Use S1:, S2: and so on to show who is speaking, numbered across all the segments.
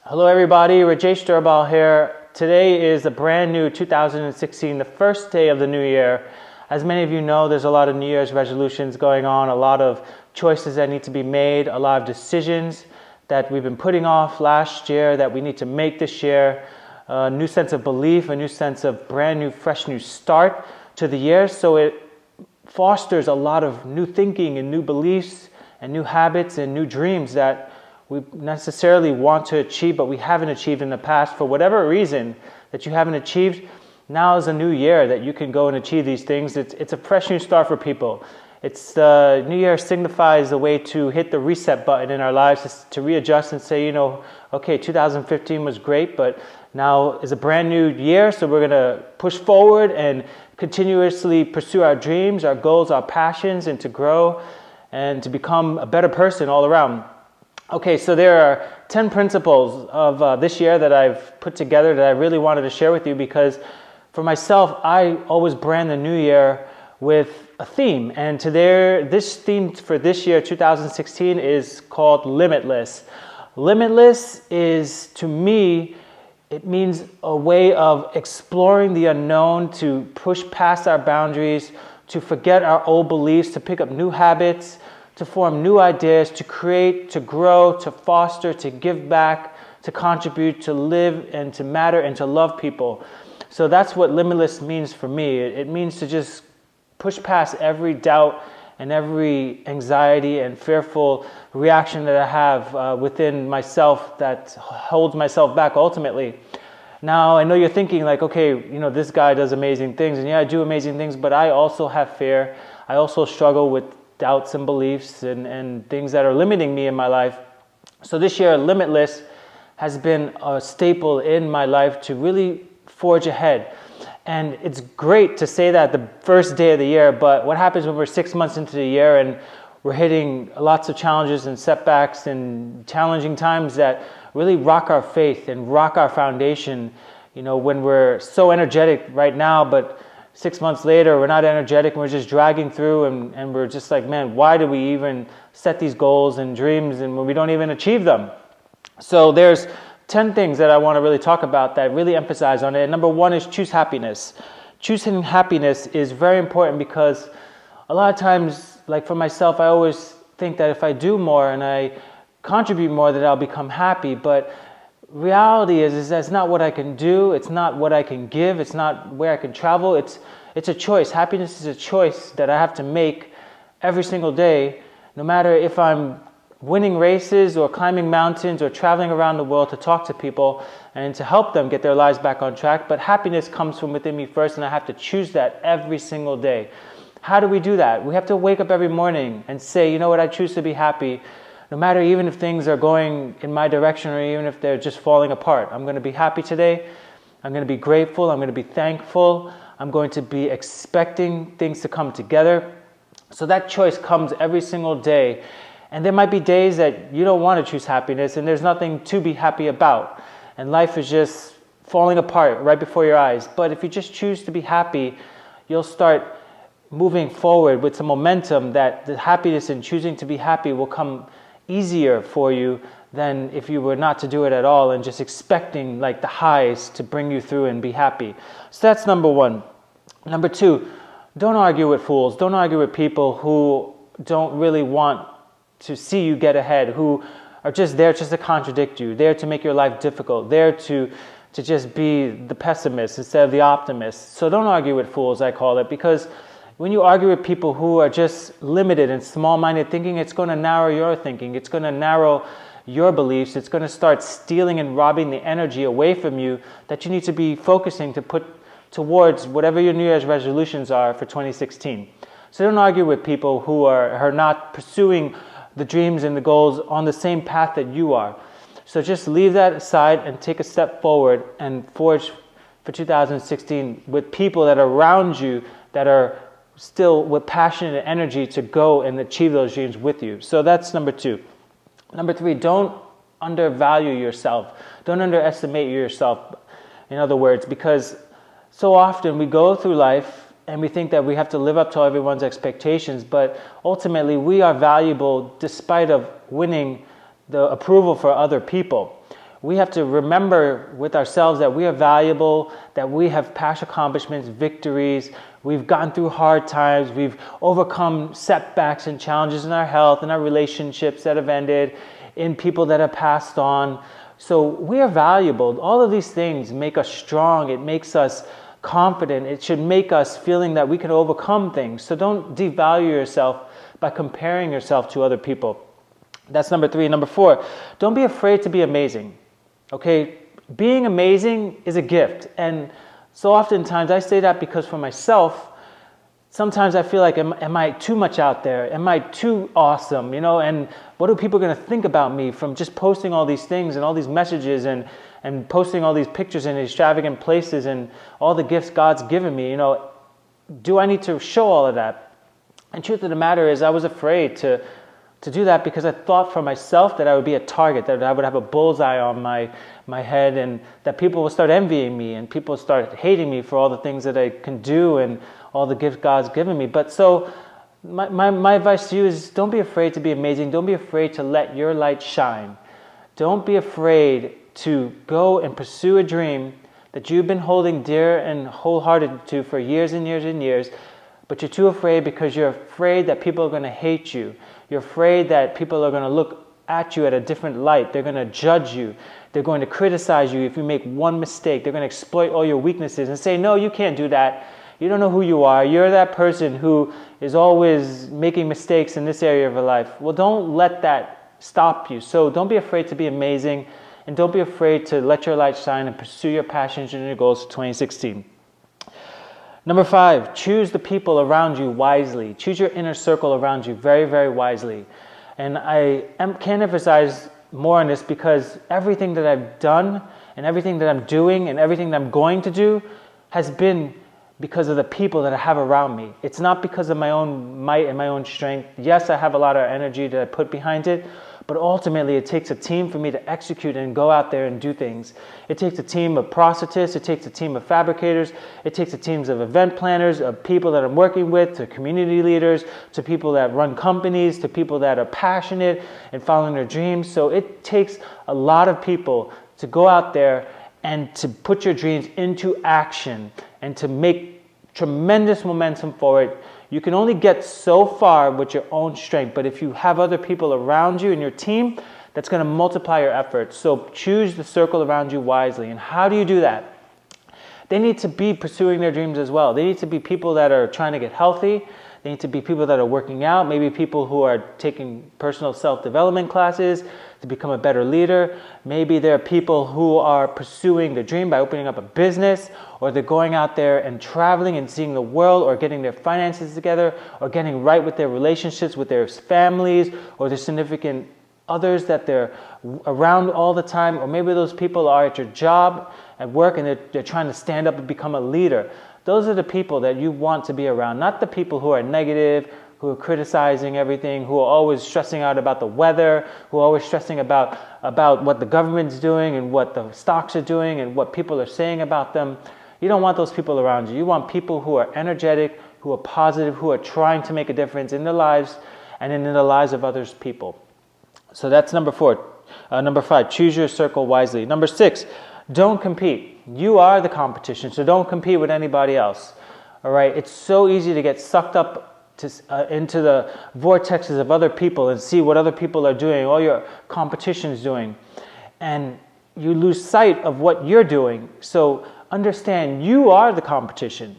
S1: Hello everybody, Rajesh Durbal here. Today is the brand new 2016, the first day of the new year. As many of you know, there's a lot of New Year's resolutions going on, a lot of choices that need to be made, a lot of decisions that we've been putting off last year that we need to make this year. A new sense of belief, a new sense of brand new, fresh new start to the year. So it fosters a lot of new thinking and new beliefs and new habits and new dreams that we necessarily want to achieve, but we haven't achieved in the past for whatever reason that you haven't achieved. Now is a new year that you can go and achieve these things. It's a fresh new start for people. It's New Year signifies a way to hit the reset button in our lives, to readjust and say, okay, 2015 was great, but now is a brand new year, so we're going to push forward and continuously pursue our dreams, our goals, our passions, and to grow and to become a better person all around. Okay, so there are 10 principles of this year that I've put together that I really wanted to share with you, because for myself, I always brand the new year with a theme. And this theme for this year, 2016, is called Limitless. Limitless is, to me, it means a way of exploring the unknown, to push past our boundaries, to forget our old beliefs, to pick up new habits, to form new ideas, to create, to grow, to foster, to give back, to contribute, to live and to matter and to love people. So that's what limitless means for me. It means to just push past every doubt and every anxiety and fearful reaction that I have within myself that holds myself back ultimately. Now, I know you're thinking like, okay, this guy does amazing things, and yeah, I do amazing things, but I also have fear. I also struggle with doubts and beliefs and things that are limiting me in my life. So this year, Limitless has been a staple in my life to really forge ahead. And it's great to say that the first day of the year, but what happens when we're 6 months into the year and we're hitting lots of challenges and setbacks and challenging times that really rock our faith and rock our foundation, when we're so energetic right now, but 6 months later, we're not energetic and we're just dragging through and we're just like, man, why do we even set these goals and dreams and when we don't even achieve them? So there's 10 things that I want to really talk about that really emphasize on it. And number one is choose happiness. Choosing happiness is very important, because a lot of times, like for myself, I always think that if I do more and I contribute more, that I'll become happy. But reality is that's not what I can do. It's not what I can give. It's not where I can travel. It's a choice. Happiness is a choice that I have to make every single day, no matter if I'm winning races or climbing mountains or traveling around the world to talk to people and to help them get their lives back on track. But happiness comes from within me first, and I have to choose that every single day. How do we do that? We have to wake up every morning and say, you know what, I choose to be happy. No matter even if things are going in my direction or even if they're just falling apart. I'm going to be happy today. I'm going to be grateful. I'm going to be thankful. I'm going to be expecting things to come together. So that choice comes every single day. And there might be days that you don't want to choose happiness and there's nothing to be happy about. And life is just falling apart right before your eyes. But if you just choose to be happy, you'll start moving forward with some momentum that the happiness in choosing to be happy will come easier for you than if you were not to do it at all and just expecting like the highs to bring you through and be happy. So that's number one. Number two, don't argue with fools. Don't argue with people who don't really want to see you get ahead, who are just there just to contradict you, there to make your life difficult, there to just be the pessimist instead of the optimist. So don't argue with fools, I call it, because when you argue with people who are just limited and small-minded thinking, it's going to narrow your thinking. It's going to narrow your beliefs. It's going to start stealing and robbing the energy away from you that you need to be focusing to put towards whatever your New Year's resolutions are for 2016. So don't argue with people who are not pursuing the dreams and the goals on the same path that you are. So just leave that aside and take a step forward and forge for 2016 with people that are around you that are still with passion and energy to go and achieve those dreams with you. So that's number two. Number three, don't undervalue yourself. Don't underestimate yourself, in other words, because so often we go through life and we think that we have to live up to everyone's expectations, but ultimately we are valuable despite of winning the approval for other people. We have to remember with ourselves that we are valuable, that we have past accomplishments, victories. We've gone through hard times. We've overcome setbacks and challenges in our health, in our relationships that have ended, in people that have passed on. So we are valuable. All of these things make us strong. It makes us confident. It should make us feeling that we can overcome things. So don't devalue yourself by comparing yourself to other people. That's number 3. Number 4, don't be afraid to be amazing. Okay, being amazing is a gift. And so oftentimes I say that because for myself, sometimes I feel like, am I too much out there? Am I too awesome? And what are people going to think about me from just posting all these things and all these messages and posting all these pictures in extravagant places and all the gifts God's given me? Do I need to show all of that? And truth of the matter is I was afraid to do that because I thought for myself that I would be a target, that I would have a bullseye on my head, and that people would start envying me and people would start hating me for all the things that I can do and all the gifts God's given me. But so my advice to you is don't be afraid to be amazing. Don't be afraid to let your light shine. Don't be afraid to go and pursue a dream that you've been holding dear and wholehearted to for years and years and years, but you're too afraid because you're afraid that people are going to hate you. You're afraid that people are going to look at you at a different light. They're going to judge you. They're going to criticize you if you make one mistake. They're going to exploit all your weaknesses and say, no, you can't do that. You don't know who you are. You're that person who is always making mistakes in this area of your life. Well, don't let that stop you. So don't be afraid to be amazing, and don't be afraid to let your light shine and pursue your passions and your goals for 2016. Number 5, choose the people around you wisely. Choose your inner circle around you very, very wisely. And I can't emphasize more on this because everything that I've done and everything that I'm doing and everything that I'm going to do has been because of the people that I have around me. It's not because of my own might and my own strength. Yes, I have a lot of energy that I put behind it, but ultimately it takes a team for me to execute and go out there and do things. It takes a team of prostitutes, it takes a team of fabricators, it takes a teams of event planners, of people that I'm working with, to community leaders, to people that run companies, to people that are passionate and following their dreams. So it takes a lot of people to go out there and to put your dreams into action and to make tremendous momentum forward. You can only get so far with your own strength, but if you have other people around you and your team, that's going to multiply your efforts. So choose the circle around you wisely. And how do you do that? They need to be pursuing their dreams as well. They need to be people that are trying to get healthy. They need to be people that are working out, maybe people who are taking personal self-development classes to become a better leader. Maybe there are people who are pursuing their dream by opening up a business, or they're going out there and traveling and seeing the world, or getting their finances together, or getting right with their relationships with their families or their significant others that they're around all the time. Or maybe those people are at your job, at work, and they're trying to stand up and become a leader. Those are the people that you want to be around, not the people who are negative, who are criticizing everything, who are always stressing out about the weather, who are always stressing about what the government's doing and what the stocks are doing and what people are saying about them. You don't want those people around you. You want people who are energetic, who are positive, who are trying to make a difference in their lives and in the lives of others people. So that's number 4. Number 5, choose your circle wisely. Number 6, don't compete. You are the competition, so don't compete with anybody else. All right? It's so easy to get sucked up into the vortexes of other people and see what other people are doing, all your competition's doing, and you lose sight of what you're doing. So understand, you are the competition.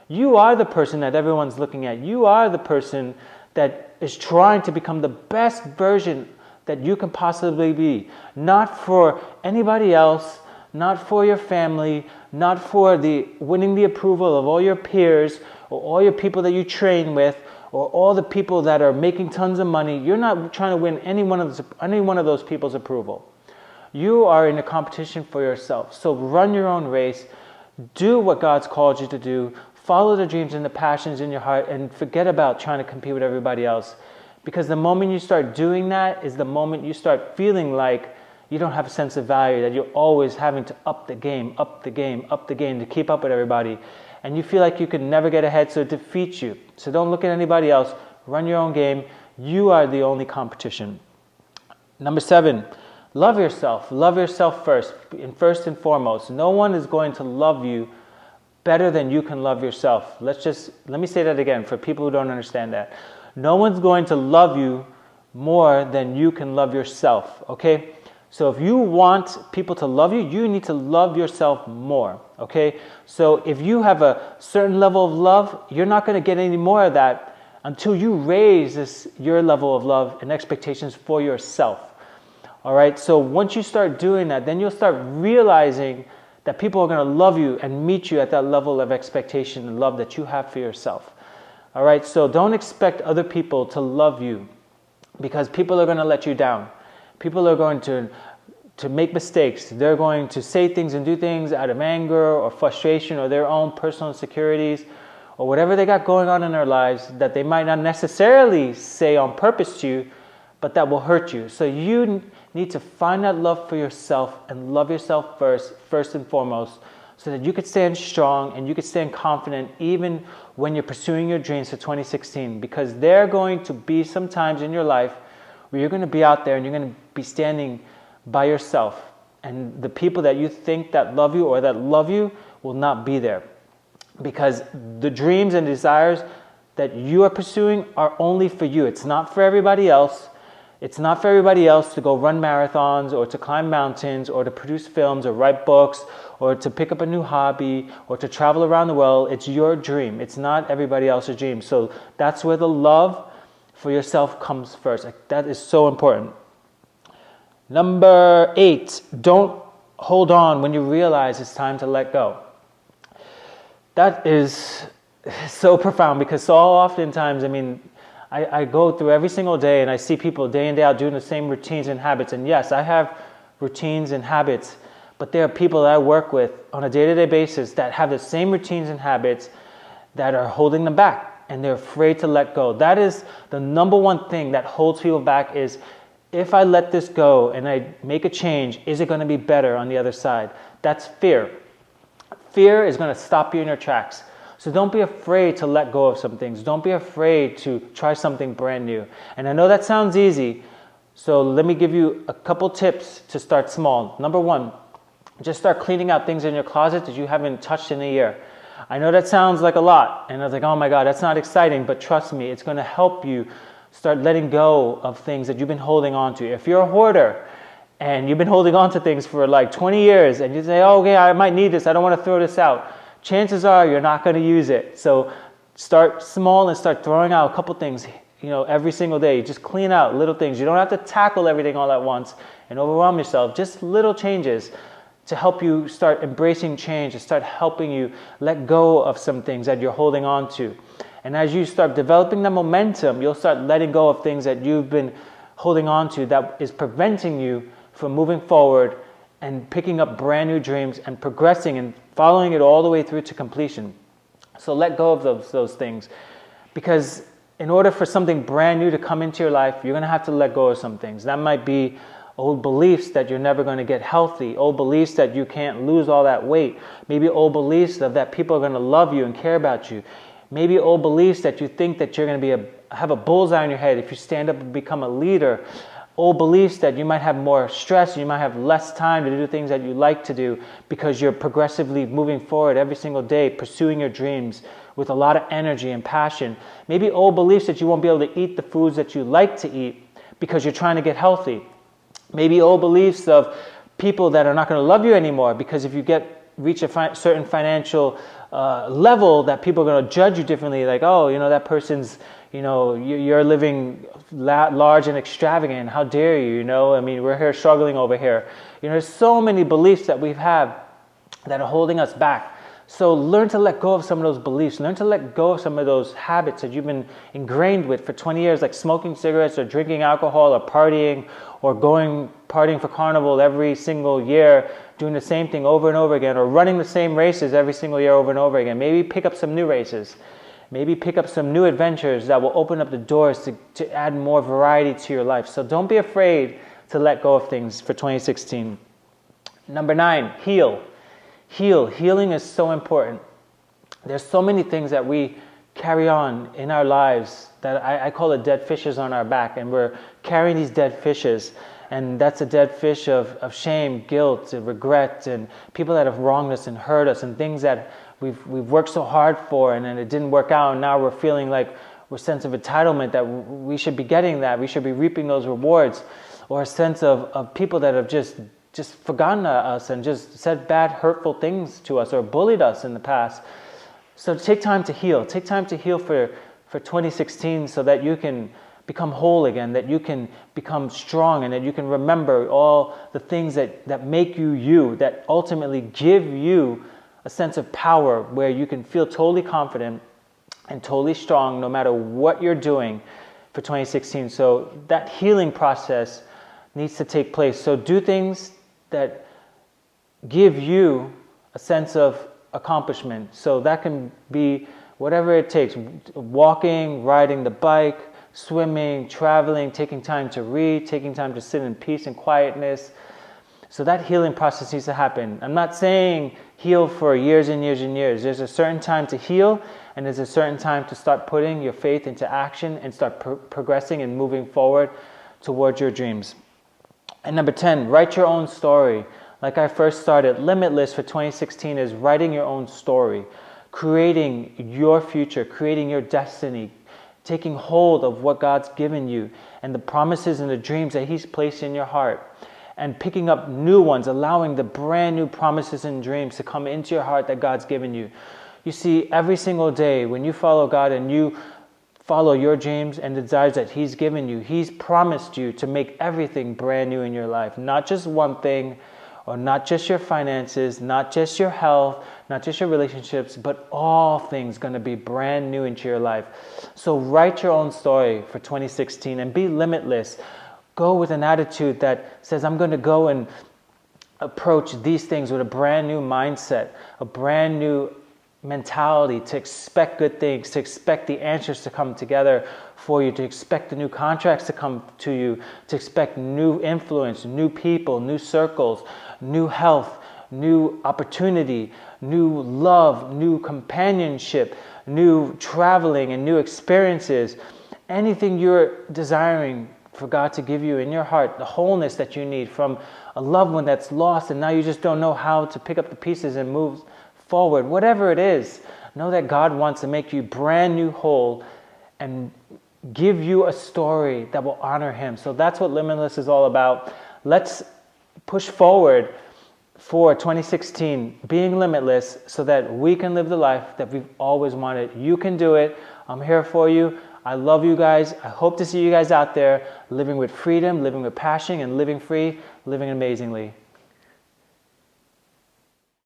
S1: You are the person that everyone's looking at. You are the person that is trying to become the best version that you can possibly be. Not for anybody else, not for your family, not for winning the approval of all your peers or all your people that you train with or all the people that are making tons of money. You're not trying to win any one of those people's approval. You are in a competition for yourself. So run your own race. Do what God's called you to do. Follow the dreams and the passions in your heart, and forget about trying to compete with everybody else. Because the moment you start doing that is the moment you start feeling like you don't have a sense of value, that you're always having to up the game to keep up with everybody. And you feel like you can never get ahead, so it defeats you. So don't look at anybody else. Run your own game. You are the only competition. Number 7, Love yourself. Love yourself first and foremost. No one is going to love you better than you can love yourself. Let me say that again for people who don't understand that. No one's going to love you more than you can love yourself, okay? So if you want people to love you, you need to love yourself more, okay? So if you have a certain level of love, you're not going to get any more of that until you raise your level of love and expectations for yourself. All right, so once you start doing that, then you'll start realizing that people are going to love you and meet you at that level of expectation and love that you have for yourself. All right, so don't expect other people to love you, because people are going to let you down. People are going to make mistakes. They're going to say things and do things out of anger or frustration or their own personal insecurities or whatever they got going on in their lives that they might not necessarily say on purpose to you, but that will hurt you. So you need to find that love for yourself and love yourself first and foremost, so that you could stand strong and you could stand confident even when you're pursuing your dreams for 2016, because there are going to be some times in your life where you're going to be out there and you're going to be standing by yourself, and the people that you think that love you or that love you will not be there, because the dreams and desires that you are pursuing are only for you. It's not for everybody else. It's not for everybody else to go run marathons or to climb mountains or to produce films or write books or to pick up a new hobby or to travel around the world. It's your dream. It's not everybody else's dream. So that's where the love for yourself comes first. That is so important. Number 8, don't hold on when you realize it's time to let go. That is so profound, because so oftentimes, I go through every single day and I see people day in, day out doing the same routines and habits. And yes, I have routines and habits, but there are people that I work with on a day-to-day basis that have the same routines and habits that are holding them back, and they're afraid to let go. That is the number one thing that holds people back, is if I let this go and I make a change, is it going to be better on the other side? That's fear. Fear is going to stop you in your tracks. So don't be afraid to let go of some things. Don't be afraid to try something brand new. And I know that sounds easy, so let me give you a couple tips to start small. Number 1, just start cleaning out things in your closet that you haven't touched in a year. I know that sounds like a lot, and I was like, oh my God, that's not exciting, but trust me, it's going to help you start letting go of things that you've been holding on to. If you're a hoarder and you've been holding on to things for like 20 years and you say, oh, okay, I might need this, I don't want to throw this out, chances are you're not going to use it. So start small and start throwing out a couple things, every single day. Just clean out little things. You don't have to tackle everything all at once and overwhelm yourself. Just little changes to help you start embracing change and start helping you let go of some things that you're holding on to. And as you start developing the momentum, you'll start letting go of things that you've been holding on to that is preventing you from moving forward and picking up brand new dreams and progressing and following it all the way through to completion. So let go of those things, because in order for something brand new to come into your life, you're going to have to let go of some things. That might be old beliefs that you're never going to get healthy, old beliefs that you can't lose all that weight, maybe old beliefs that people are going to love you and care about you, maybe old beliefs that you think that you're going to have a bullseye on your head if you stand up and become a leader, old beliefs that you might have more stress, you might have less time to do things that you like to do because you're progressively moving forward every single day, pursuing your dreams with a lot of energy and passion. Maybe old beliefs that you won't be able to eat the foods that you like to eat because you're trying to get healthy. Maybe old beliefs of people that are not going to love you anymore because if you reach a certain financial level, that people are going to judge you differently, like, oh, that person's, you're living large and extravagant, how dare you, we're here struggling over here. There's so many beliefs that we have that are holding us back. So learn to let go of some of those beliefs. Learn to let go of some of those habits that you've been ingrained with for 20 years, like smoking cigarettes or drinking alcohol or partying or partying for carnival every single year, doing the same thing over and over again, or running the same races every single year over and over again. Maybe pick up some new races. Maybe pick up some new adventures that will open up the doors to add more variety to your life. So don't be afraid to let go of things for 2016. Number 9, heal. Healing is so important. There's so many things that we carry on in our lives that I call it dead fishes on our back, and we're carrying these dead fishes. And that's a dead fish of shame, guilt, and regret, and people that have wronged us and hurt us, and things that we've worked so hard for, and then it didn't work out, and now we're feeling like we're a sense of entitlement that we should be getting that, we should be reaping those rewards, or a sense of people that have just forgotten us and just said bad, hurtful things to us or bullied us in the past. So take time to heal. Take time to heal for 2016 so that you can become whole again, that you can become strong, and that you can remember all the things that make you you, that ultimately give you a sense of power where you can feel totally confident and totally strong no matter what you're doing for 2016. So that healing process needs to take place. So do things that give you a sense of accomplishment. So that can be whatever it takes: walking, riding the bike, swimming, traveling, taking time to read, taking time to sit in peace and quietness. So that healing process needs to happen. I'm not saying heal for years and years and years. There's a certain time to heal, and there's a certain time to start putting your faith into action and start progressing and moving forward towards your dreams. And number 10, write your own story. Like I first started, Limitless for 2016 is writing your own story, creating your future, creating your destiny, taking hold of what God's given you and the promises and the dreams that He's placed in your heart, and picking up new ones, allowing the brand new promises and dreams to come into your heart that God's given you. You see, every single day when you follow God and you follow your dreams and the desires that He's given you, He's promised you to make everything brand new in your life. Not just one thing, or not just your finances, not just your health, not just your relationships, but all things going to be brand new into your life. So write your own story for 2016 and be limitless. Go with an attitude that says, I'm going to go and approach these things with a brand new mindset, a brand new mentality, to expect good things, to expect the answers to come together for you, to expect the new contracts to come to you, to expect new influence, new people, new circles, new health, new opportunity, new love, new companionship, new traveling and new experiences. Anything you're desiring for God to give you in your heart, the wholeness that you need from a loved one that's lost and now you just don't know how to pick up the pieces and move forward. Whatever it is, know that God wants to make you brand new whole and give you a story that will honor Him. So that's what Limitless is all about. Let's push forward for 2016, being limitless, so that we can live the life that we've always wanted. You can do it. I'm here for you. I love you guys. I hope to see you guys out there living with freedom, living with passion, and living free, living amazingly.